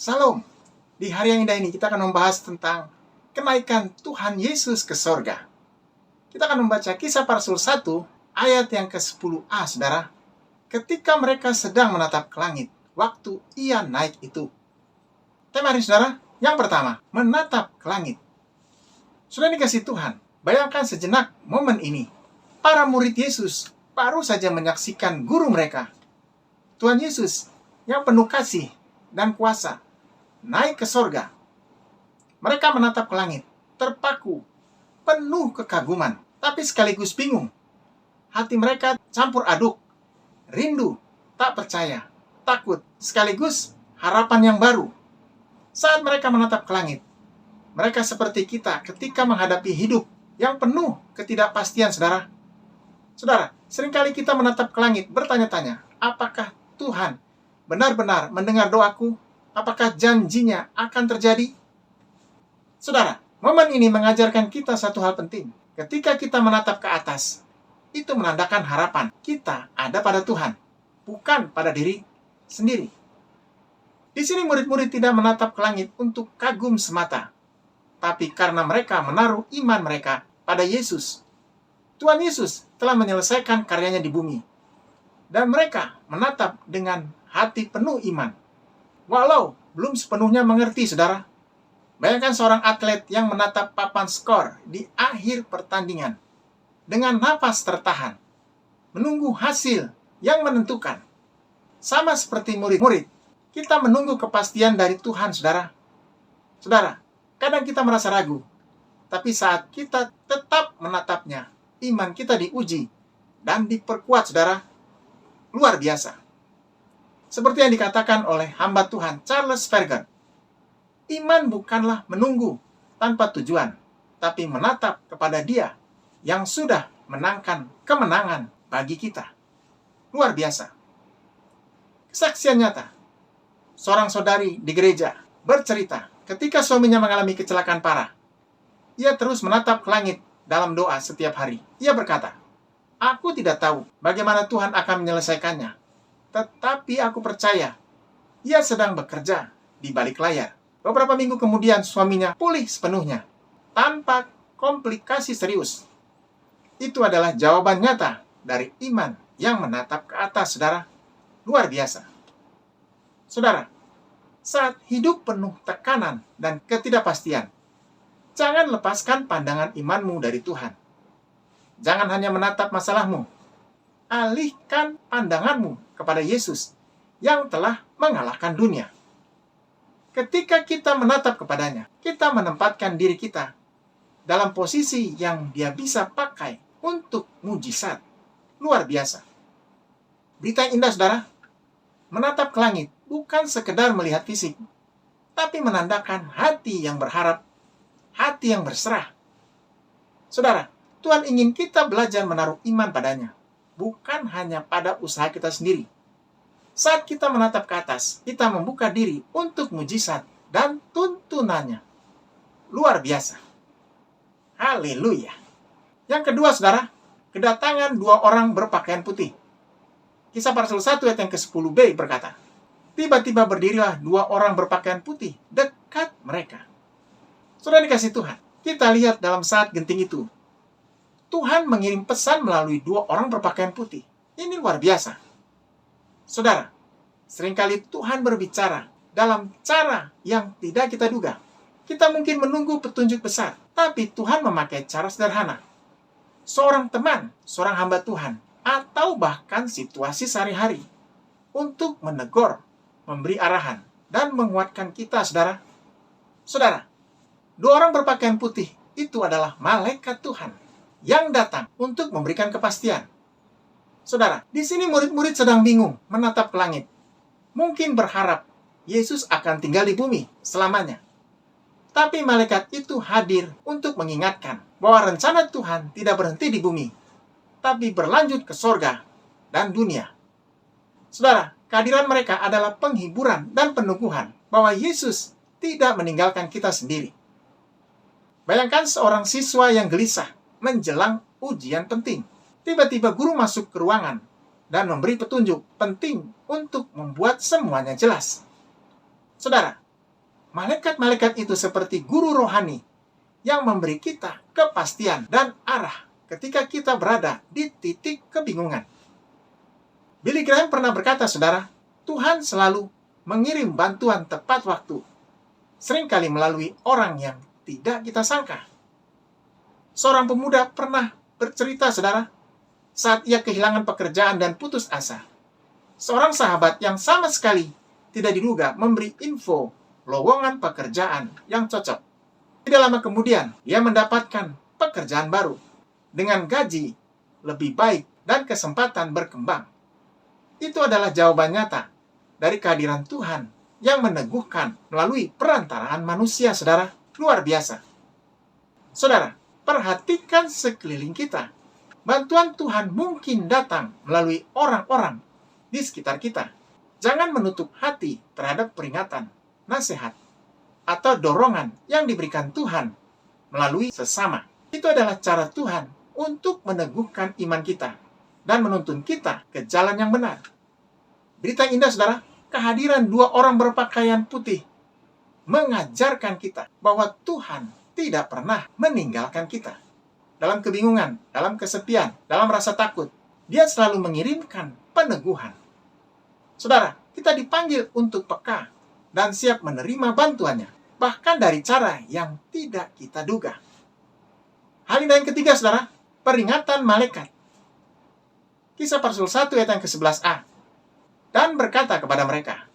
Salam. Di hari yang indah ini kita akan membahas tentang kenaikan Tuhan Yesus ke sorga. Kita akan membaca Kisah Para Rasul 1 ayat yang ke-10a, saudara. Ketika mereka sedang menatap ke langit, waktu ia naik itu. Tema hari, saudara, yang pertama, menatap ke langit. Sudah dikasih Tuhan, bayangkan sejenak momen ini. Para murid Yesus baru saja menyaksikan guru mereka, Tuhan Yesus yang penuh kasih dan kuasa, naik ke sorga. Mereka menatap ke langit, terpaku, penuh kekaguman, tapi sekaligus bingung. Hati mereka campur aduk, rindu, tak percaya, takut, sekaligus harapan yang baru. Saat mereka menatap ke langit, mereka seperti kita ketika menghadapi hidup yang penuh ketidakpastian, saudara. Saudara, seringkali kita menatap ke langit, bertanya-tanya, apakah Tuhan benar-benar mendengar doaku? Apakah janjinya akan terjadi? Saudara, momen ini mengajarkan kita satu hal penting. Ketika kita menatap ke atas, itu menandakan harapan kita ada pada Tuhan, bukan pada diri sendiri. Di sini murid-murid tidak menatap ke langit untuk kagum semata, tapi karena mereka menaruh iman mereka pada Yesus. Tuhan Yesus telah menyelesaikan karyanya di bumi, dan mereka menatap dengan hati penuh iman. Walau belum sepenuhnya mengerti, saudara. Bayangkan seorang atlet yang menatap papan skor di akhir pertandingan dengan napas tertahan, menunggu hasil yang menentukan. Sama seperti murid-murid, kita menunggu kepastian dari Tuhan, saudara. Saudara, kadang kita merasa ragu, tapi saat kita tetap menatapnya, iman kita diuji dan diperkuat, saudara. Luar biasa. Seperti yang dikatakan oleh hamba Tuhan Charles Spurgeon, iman bukanlah menunggu tanpa tujuan, tapi menatap kepada Dia yang sudah menangkan kemenangan bagi kita. Luar biasa. Kesaksian nyata. Seorang saudari di gereja bercerita ketika suaminya mengalami kecelakaan parah. Ia terus menatap ke langit dalam doa setiap hari. Ia berkata, "Aku tidak tahu bagaimana Tuhan akan menyelesaikannya, tetapi aku percaya ia sedang bekerja di balik layar." Beberapa minggu kemudian suaminya pulih sepenuhnya, tanpa komplikasi serius. Itu adalah jawaban nyata dari iman yang menatap ke atas, saudara. Luar biasa. Saudara, saat hidup penuh tekanan dan ketidakpastian, jangan lepaskan pandangan imanmu dari Tuhan. Jangan hanya menatap masalahmu. Alihkan pandanganmu kepada Yesus yang telah mengalahkan dunia. Ketika kita menatap kepadanya, kita menempatkan diri kita dalam posisi yang Dia bisa pakai untuk mujizat. Luar biasa. Berita yang indah, saudara. Menatap ke langit bukan sekedar melihat fisik, tapi menandakan hati yang berharap, hati yang berserah. Saudara, Tuhan ingin kita belajar menaruh iman padanya, bukan hanya pada usaha kita sendiri. Saat kita menatap ke atas, kita membuka diri untuk mujizat dan tuntunannya. Luar biasa. Haleluya. Yang kedua, saudara, kedatangan dua orang berpakaian putih. Kisah Para Rasul 1 ayat yang ke-10b berkata, tiba-tiba berdirilah dua orang berpakaian putih dekat mereka. Saudara dikasih Tuhan, kita lihat dalam saat genting itu, Tuhan mengirim pesan melalui dua orang berpakaian putih. Ini luar biasa. Saudara, seringkali Tuhan berbicara dalam cara yang tidak kita duga. Kita mungkin menunggu petunjuk besar, tapi Tuhan memakai cara sederhana. Seorang teman, seorang hamba Tuhan, atau bahkan situasi sehari-hari untuk menegur, memberi arahan, dan menguatkan kita, saudara. Saudara, dua orang berpakaian putih itu adalah malaikat Tuhan yang datang untuk memberikan kepastian. Saudara, di sini murid-murid sedang bingung menatap ke langit. Mungkin berharap Yesus akan tinggal di bumi selamanya. Tapi malaikat itu hadir untuk mengingatkan bahwa rencana Tuhan tidak berhenti di bumi, tapi berlanjut ke sorga dan dunia. Saudara, kehadiran mereka adalah penghiburan dan peneguhan bahwa Yesus tidak meninggalkan kita sendiri. Bayangkan seorang siswa yang gelisah menjelang ujian penting. Tiba-tiba guru masuk ke ruangan dan memberi petunjuk penting untuk membuat semuanya jelas. Saudara, Malaikat-malaikat itu seperti guru rohani yang memberi kita kepastian dan arah ketika kita berada di titik kebingungan. Billy Graham pernah berkata, saudara, Tuhan selalu mengirim bantuan tepat waktu, seringkali melalui orang yang tidak kita sangka. Seorang pemuda pernah bercerita, saudara, saat ia kehilangan pekerjaan dan putus asa. Seorang sahabat yang sama sekali tidak diduga memberi info lowongan pekerjaan yang cocok. Tidak lama kemudian, ia mendapatkan pekerjaan baru dengan gaji lebih baik dan kesempatan berkembang. Itu adalah jawaban nyata dari kehadiran Tuhan yang meneguhkan melalui perantaraan manusia, saudara. Luar biasa. Saudara, perhatikan sekeliling kita. Bantuan Tuhan mungkin datang melalui orang-orang di sekitar kita. Jangan menutup hati terhadap peringatan, nasihat, atau dorongan yang diberikan Tuhan melalui sesama. Itu adalah cara Tuhan untuk meneguhkan iman kita dan menuntun kita ke jalan yang benar. Berita yang indah, saudara, kehadiran dua orang berpakaian putih mengajarkan kita bahwa Tuhan tidak pernah meninggalkan kita. Dalam kebingungan, dalam kesepian, dalam rasa takut, Dia selalu mengirimkan peneguhan. Saudara, kita dipanggil untuk peka dan siap menerima bantuannya, bahkan dari cara yang tidak kita duga. Hal yang ketiga, saudara, peringatan malaikat. Kisah para Rasul 1 ayat yang ke-11a. Dan berkata kepada mereka,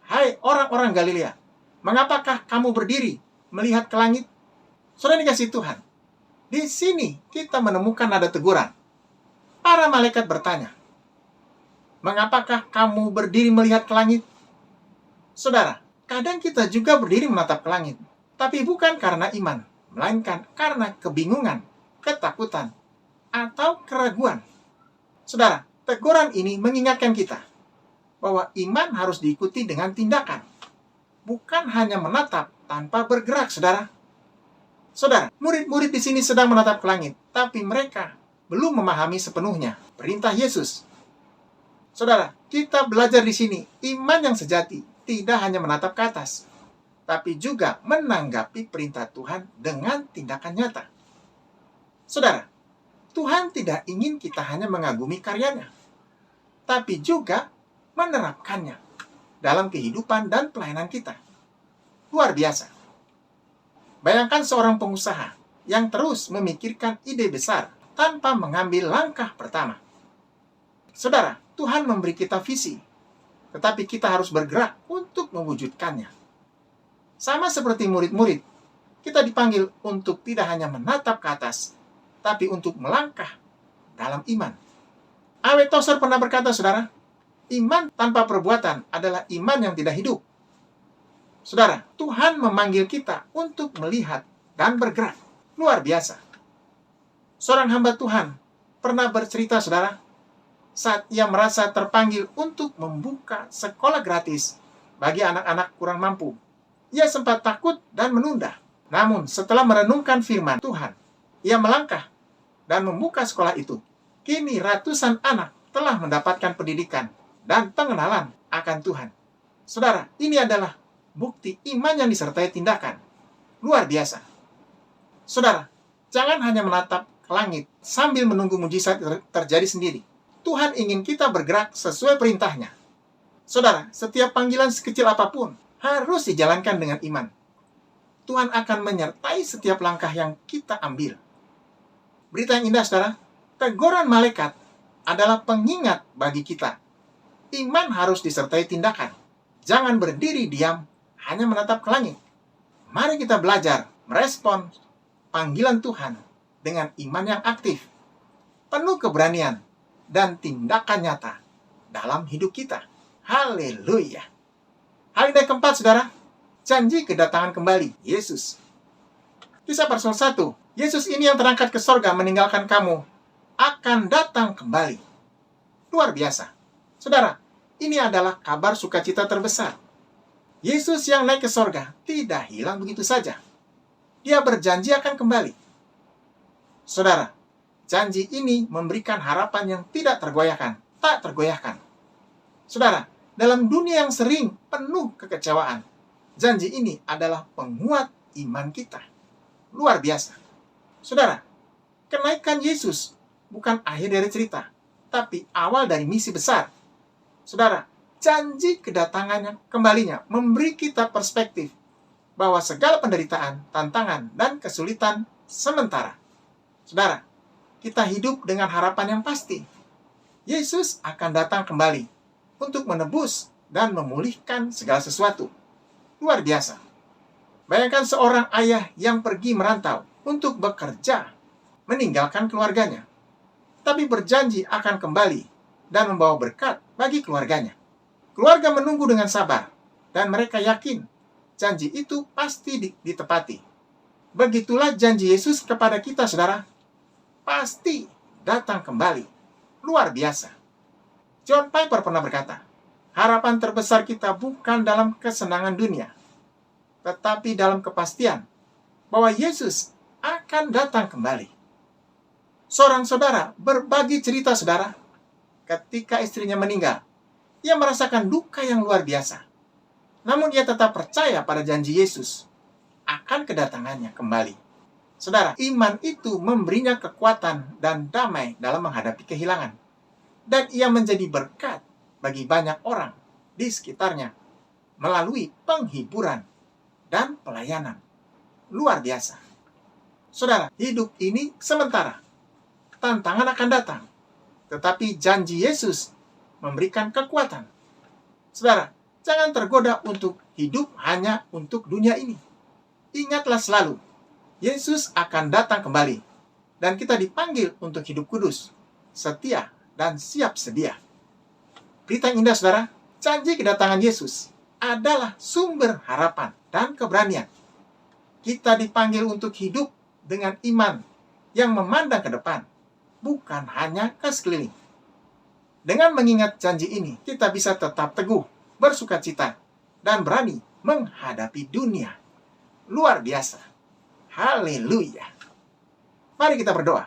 "Hai orang-orang Galilea, mengapakah kamu berdiri melihat ke langit?" Saudara dikasih Tuhan, di sini kita menemukan nada teguran. Para malaikat bertanya, "Mengapakah kamu berdiri melihat ke langit?" Saudara, kadang kita juga berdiri menatap ke langit, tapi bukan karena iman, melainkan karena kebingungan, ketakutan, atau keraguan. Saudara, teguran ini mengingatkan kita bahwa iman harus diikuti dengan tindakan, bukan hanya menatap tanpa bergerak, saudara. Saudara, murid-murid di sini sedang menatap ke langit, tapi mereka belum memahami sepenuhnya perintah Yesus. Saudara, kita belajar di sini, iman yang sejati tidak hanya menatap ke atas, tapi juga menanggapi perintah Tuhan dengan tindakan nyata. Saudara, Tuhan tidak ingin kita hanya mengagumi karyanya, tapi juga menerapkannya dalam kehidupan dan pelayanan kita. Luar biasa. Bayangkan seorang pengusaha yang terus memikirkan ide besar tanpa mengambil langkah pertama. Saudara, Tuhan memberi kita visi, tetapi kita harus bergerak untuk mewujudkannya. Sama seperti murid-murid, kita dipanggil untuk tidak hanya menatap ke atas, tapi untuk melangkah dalam iman. A.W. Tozer pernah berkata, saudara, iman tanpa perbuatan adalah iman yang tidak hidup. Saudara, Tuhan memanggil kita untuk melihat dan bergerak. Luar biasa. Seorang hamba Tuhan pernah bercerita, saudara, saat ia merasa terpanggil untuk membuka sekolah gratis bagi anak-anak kurang mampu. Ia sempat takut dan menunda. Namun setelah merenungkan firman Tuhan, ia melangkah dan membuka sekolah itu. Kini ratusan anak telah mendapatkan pendidikan dan pengenalan akan Tuhan. Saudara, ini adalah bukti iman yang disertai tindakan. Luar biasa. Saudara, jangan hanya menatap ke langit sambil menunggu mujizat terjadi sendiri. Tuhan ingin kita bergerak sesuai perintahnya. Saudara, setiap panggilan sekecil apapun harus dijalankan dengan iman. Tuhan akan menyertai setiap langkah yang kita ambil. Berita yang indah, saudara, teguran malaikat adalah pengingat bagi kita. Iman harus disertai tindakan. Jangan berdiri diam, hanya menatap ke langit. Mari kita belajar merespon panggilan Tuhan dengan iman yang aktif, penuh keberanian, dan tindakan nyata dalam hidup kita. Haleluya. Hal yang keempat, saudara, janji kedatangan kembali Yesus. Kisah para Rasul 1, Yesus ini yang terangkat ke sorga meninggalkan kamu, akan datang kembali. Luar biasa. Saudara, ini adalah kabar sukacita terbesar. Yesus yang naik ke sorga tidak hilang begitu saja. Dia berjanji akan kembali. Saudara, janji ini memberikan harapan yang tidak tergoyahkan, tak tergoyahkan. Saudara, dalam dunia yang sering penuh kekecewaan, Janji ini adalah penguat iman kita. Luar biasa. Saudara, kenaikan Yesus bukan akhir dari cerita, tapi awal dari misi besar. Saudara, janji kedatangannya kembalinya memberi kita perspektif bahwa segala penderitaan, tantangan, dan kesulitan sementara. Saudara, kita hidup dengan harapan yang pasti. Yesus akan datang kembali untuk menebus dan memulihkan segala sesuatu. Luar biasa. Bayangkan seorang ayah yang pergi merantau untuk bekerja, meninggalkan keluarganya, tapi berjanji akan kembali dan membawa berkat bagi keluarganya. Keluarga menunggu dengan sabar, dan mereka yakin janji itu pasti ditepati. Begitulah janji Yesus kepada kita, saudara. Pasti datang kembali. Luar biasa. John Piper pernah berkata, harapan terbesar kita bukan dalam kesenangan dunia, tetapi dalam kepastian bahwa Yesus akan datang kembali. Seorang saudara berbagi cerita, saudara, ketika istrinya meninggal, ia merasakan duka yang luar biasa. Namun ia tetap percaya pada janji Yesus akan kedatangannya kembali. Saudara, iman itu memberinya kekuatan dan damai dalam menghadapi kehilangan. Dan ia menjadi berkat bagi banyak orang di sekitarnya melalui penghiburan dan pelayanan. Luar biasa. Saudara, hidup ini sementara. Tantangan akan datang. Tetapi janji Yesus memberikan kekuatan. Saudara, jangan tergoda untuk hidup hanya untuk dunia ini. Ingatlah selalu, Yesus akan datang kembali, dan kita dipanggil untuk hidup kudus, setia, dan siap sedia. Berita yang indah, saudara, janji kedatangan Yesus adalah sumber harapan dan keberanian. Kita dipanggil untuk hidup dengan iman yang memandang ke depan, bukan hanya ke sekeliling. Dengan mengingat janji ini, kita bisa tetap teguh, bersukacita, dan berani menghadapi dunia. Luar biasa. Haleluya. Mari kita berdoa.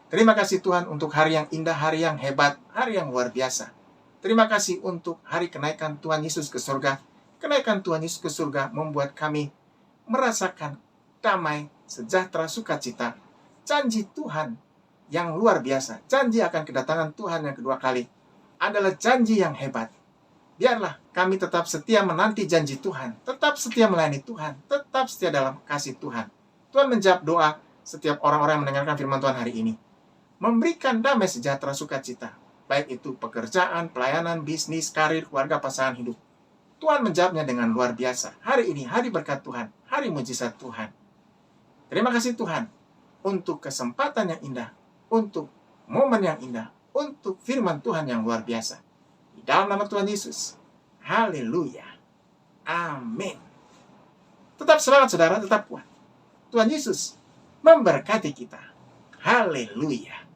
Terima kasih Tuhan untuk hari yang indah, hari yang hebat, hari yang luar biasa. Terima kasih untuk hari kenaikan Tuhan Yesus ke surga. Kenaikan Tuhan Yesus ke surga membuat kami merasakan damai, sejahtera, sukacita. Janji Tuhan yang luar biasa, janji akan kedatangan Tuhan yang kedua kali, adalah janji yang hebat. Biarlah kami tetap setia menanti janji Tuhan, tetap setia melayani Tuhan, tetap setia dalam kasih Tuhan. Tuhan menjawab doa setiap orang-orang yang mendengarkan firman Tuhan hari ini. Memberikan damai, sejahtera, sukacita, baik itu pekerjaan, pelayanan, bisnis, karir, keluarga, pasangan hidup. Tuhan menjawabnya dengan luar biasa. Hari ini hari berkat Tuhan, hari mujizat Tuhan. Terima kasih Tuhan untuk kesempatan yang indah, untuk momen yang indah, untuk firman Tuhan yang luar biasa. Di dalam nama Tuhan Yesus. Haleluya. Amin. Tetap semangat saudara, tetap kuat. Tuhan Yesus memberkati kita. Haleluya.